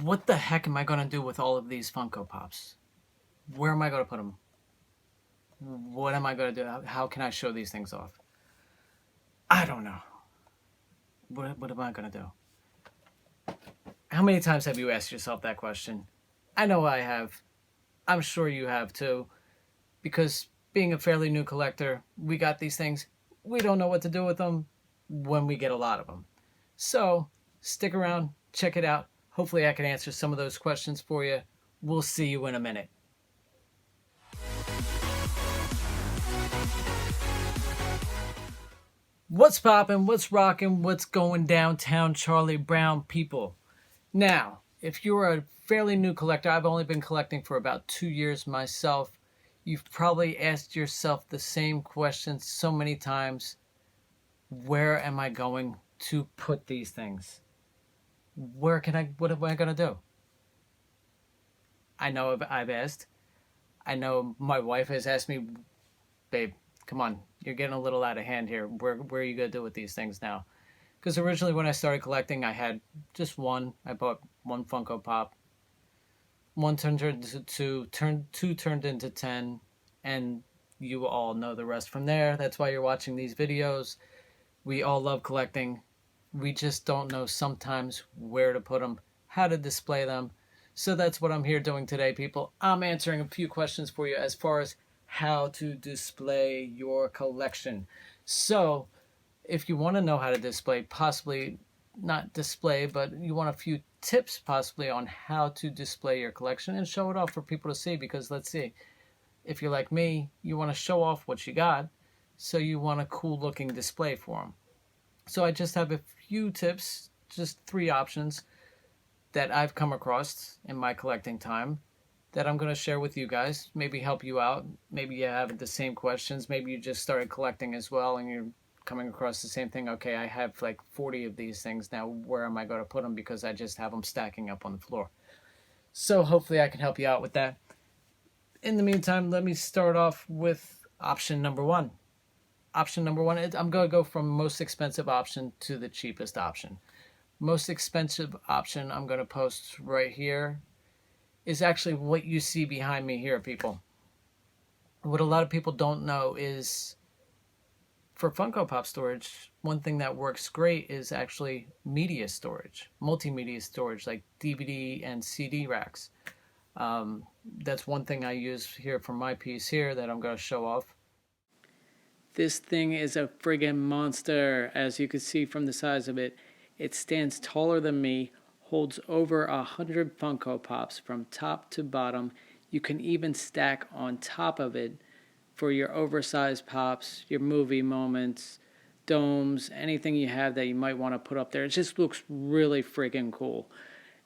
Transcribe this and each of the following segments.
What the heck am I going to do with all of these Funko Pops? Where am I going to put them? What am I going to do? How can I show these things off? I don't know. What am I going to do? How many times have you asked yourself that question? I know I have. I'm sure you have too. Because being a fairly new collector, we got these things. We don't know what to do with them when we get a lot of them. So stick around, check it out. Hopefully I can answer some of those questions for you. We'll see you in a minute. What's poppin'? What's rockin'? What's going downtown, Charlie Brown people? Now, if you're a fairly new collector, I've only been collecting for about 2 years myself. You've probably asked yourself the same question so many times. Where am I going to put these things? What am I going to do? I know I've asked. I know my wife has asked me, babe, come on, you're getting a little out of hand here. Where are you going to do with these things now? Because originally when I started collecting, I had just one. I bought one Funko Pop. One turned into two, two turned into 10, and you all know the rest from there. That's why you're watching these videos. We all love collecting. We just don't know sometimes where to put them, how to display them. So that's what I'm here doing today, people. I'm answering a few questions for you as far as how to display your collection. So if you want to know how to display, possibly not display, but you want a few tips possibly on how to display your collection and show it off for people to see, because let's see, if you're like me, you want to show off what you got, so you want a cool looking display for them. So I just have a few tips, just 3 options that I've come across in my collecting time that I'm going to share with you guys, maybe help you out. Maybe you have the same questions, maybe you just started collecting as well and you're coming across the same thing. Okay, I have like 40 of these things now. Where am I going to put them? Because I just have them stacking up on the floor. So hopefully I can help you out with that. In the meantime, let me start off with option number 1. Option number 1, I'm going to go from most expensive option to the cheapest option. Most expensive option I'm going to post right here is actually what you see behind me here, people. What a lot of people don't know is for Funko Pop storage, one thing that works great is actually media storage, multimedia storage, like DVD and CD racks. That's one thing I use here for my piece here that I'm going to show off. This thing is a friggin' monster, as you can see from the size of it. It stands taller than me, holds over 100 Funko Pops from top to bottom. You can even stack on top of it for your oversized pops, your movie moments, domes, anything you have that you might want to put up there. It just looks really friggin' cool.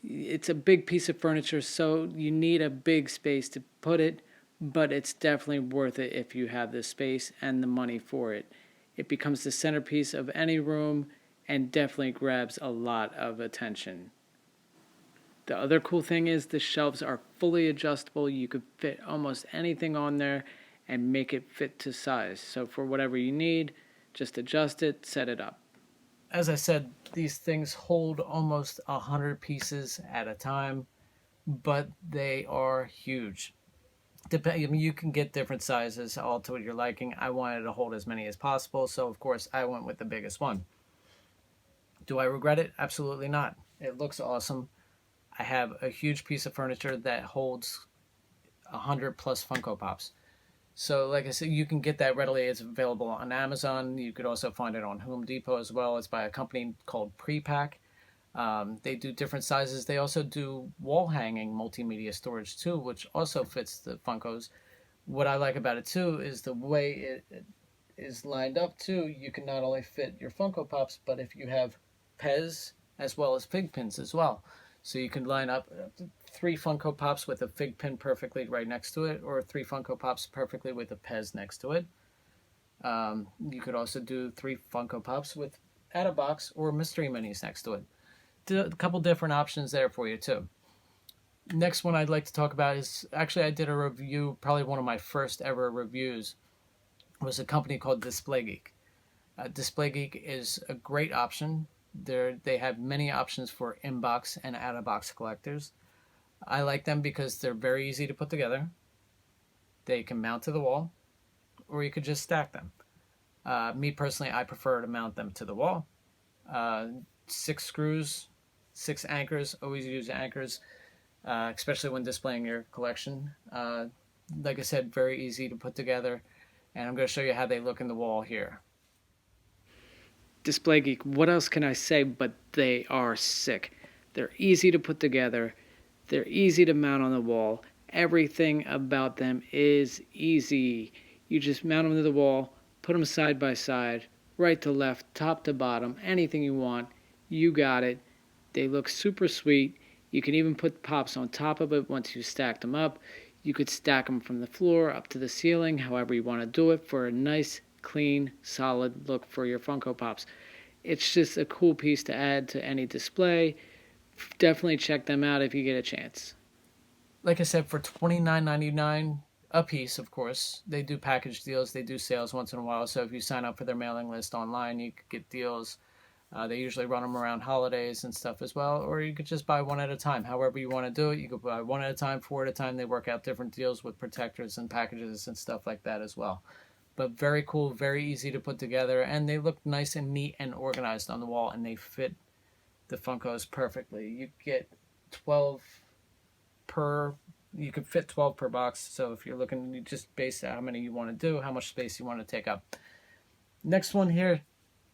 It's a big piece of furniture, so you need a big space to put it, but it's definitely worth it if you have the space and the money for it. It becomes the centerpiece of any room and definitely grabs a lot of attention. The other cool thing is the shelves are fully adjustable. You could fit almost anything on there and make it fit to size. So for whatever you need, just adjust it, set it up. As I said, these things hold almost 100 pieces at a time, but they are huge. You can get different sizes all to your liking. I wanted to hold as many as possible, so of course I went with the biggest one. Do I regret it? Absolutely not. It looks awesome. I have a huge piece of furniture that holds 100 plus Funko Pops. So like I said, you can get that readily. It's available on Amazon. You could also find it on Home Depot as well. It's by a company called Prepac. They do different sizes. They also do wall hanging multimedia storage too, which also fits the Funkos. What I like about it too is the way it is lined up too. You can not only fit your Funko Pops, but if you have Pez as well as fig pins as well. So you can line up 3 Funko Pops with a fig pin perfectly right next to it, or 3 Funko Pops perfectly with a Pez next to it. You could also do 3 Funko Pops with add a box or mystery minis next to it. A couple different options there for you too. Next one I'd like to talk about is, actually I did a review, probably one of my first ever reviews, was a company called Display Geek. Display Geek is a great option. They have many options for in-box and out-of-box collectors. I like them because they're very easy to put together. They can mount to the wall, or you could just stack them. Me personally, I prefer to mount them to the wall. 6 screws, 6 anchors. Always use anchors, especially when displaying your collection. Like I said, very easy to put together. And I'm going to show you how they look in the wall here. Display Geek, what else can I say but they are sick. They're easy to put together. They're easy to mount on the wall. Everything about them is easy. You just mount them to the wall, put them side by side, right to left, top to bottom, anything you want. You got it. They look super sweet. You can even put pops on top of it once you stacked them up. You could stack them from the floor up to the ceiling, however you want to do it, for a nice, clean, solid look for your Funko Pops. It's just a cool piece to add to any display. Definitely check them out if you get a chance. Like I said, for $29.99 a piece, of course, they do package deals. They do sales once in a while. So if you sign up for their mailing list online, you could get deals. They usually run them around holidays and stuff as well. Or you could just buy one at a time. However you want to do it, you could buy one at a time, 4 at a time. They work out different deals with protectors and packages and stuff like that as well. But very cool, very easy to put together. And they look nice and neat and organized on the wall. And they fit the Funkos perfectly. You get 12 per, you could fit 12 per box. So if you're looking, you just base how many you want to do, how much space you want to take up. Next one here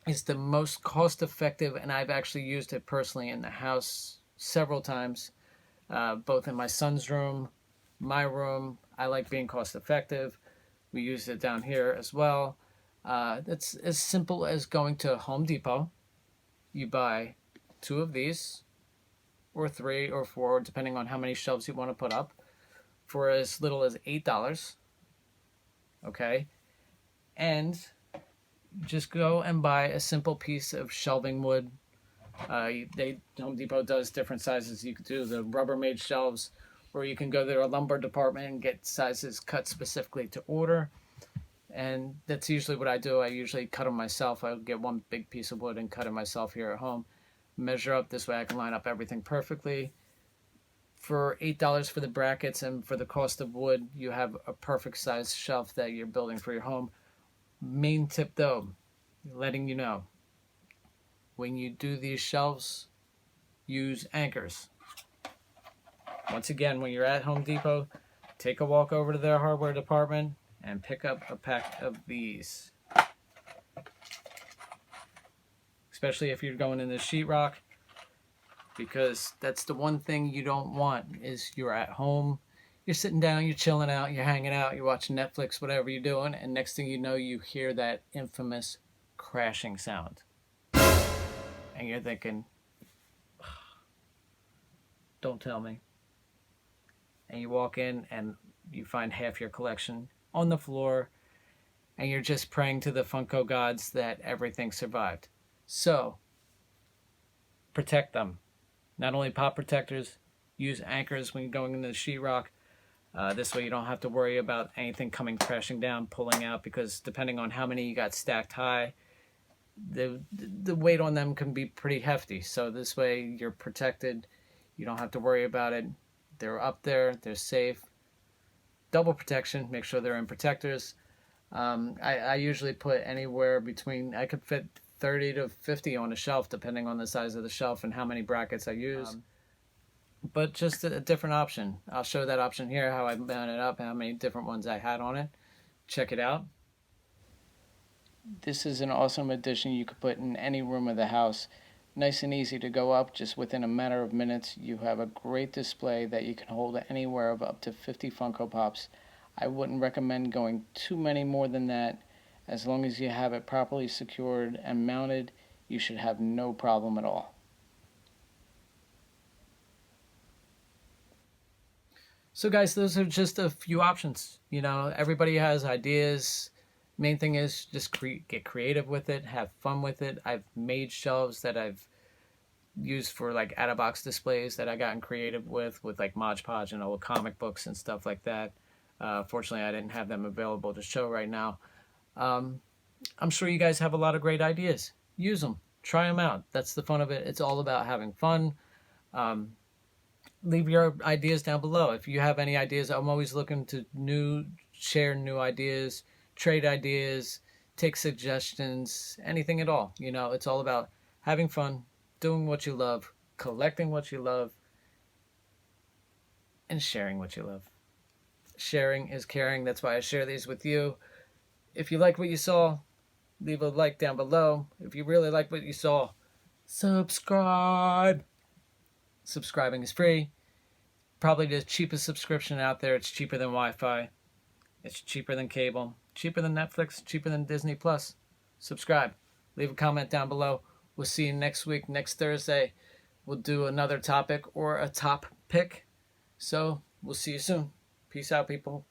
is the most cost effective, and I've actually used it personally in the house several times, both in my son's room, my room. I like being cost effective. We use it down here as well. It's as simple as going to Home Depot. You buy 2 of these, or 3 or 4, depending on how many shelves you want to put up, for as little as $8. Okay? And just go and buy a simple piece of shelving wood. Home Depot does different sizes. You could do the Rubbermaid shelves, or you can go to their lumber department and get sizes cut specifically to order. And that's usually what I do. I usually cut them myself. I'll get one big piece of wood and cut it myself here at home. Measure up. This way I can line up everything perfectly. For $8 for the brackets and for the cost of wood, you have a perfect size shelf that you're building for your home. Main tip though, letting you know, when you do these shelves, use anchors. Once again, when you're at Home Depot, take a walk over to their hardware department and pick up a pack of these. Especially if you're going into sheetrock, because that's the one thing you don't want is you're at home, you're sitting down, you're chilling out, you're hanging out, you're watching Netflix, whatever you're doing, and next thing you know, you hear that infamous crashing sound. And you're thinking, don't tell me. And you walk in and you find half your collection on the floor, and you're just praying to the Funko gods that everything survived. So, protect them. Not only pop protectors, use anchors when you're going into the sheetrock. This way you don't have to worry about anything coming crashing down, pulling out, because depending on how many you got stacked high, the weight on them can be pretty hefty. So this way you're protected. You don't have to worry about it. They're up there. They're safe. Double protection. Make sure they're in protectors. I usually put anywhere between, I could fit 30 to 50 on a shelf, depending on the size of the shelf and how many brackets I use. But just a different option. I'll show that option here, how I mount it up, how many different ones I had on it. Check it out. This is an awesome addition you could put in any room of the house. Nice and easy to go up, just within a matter of minutes. You have a great display that you can hold anywhere of up to 50 Funko Pops. I wouldn't recommend going too many more than that. As long as you have it properly secured and mounted, you should have no problem at all. So guys, those are just a few options. You know, everybody has ideas. Main thing is just get creative with it, have fun with it. I've made shelves that I've used for like out-of-box displays that I gotten creative with like Mod Podge and old comic books and stuff like that. Fortunately, I didn't have them available to show right now. I'm sure you guys have a lot of great ideas. Use them. Try them out. That's the fun of it. It's all about having fun. Um, Leave your ideas down below. If you have any ideas, I'm always looking to share new ideas, trade ideas, take suggestions, anything at all. It's all about having fun, doing what you love, collecting what you love, and sharing what you love. Sharing is caring. That's why I share these with you. If you like what you saw, leave a like down below. If you really like what you saw, subscribe. Subscribing is free. Probably the cheapest subscription out there. It's cheaper than Wi-Fi. It's cheaper than cable. Cheaper than Netflix. Cheaper than Disney Plus. Subscribe. Leave a comment down below. We'll see you next week. Next Thursday, we'll do another topic or a top pick. So we'll see you soon. Peace out, people.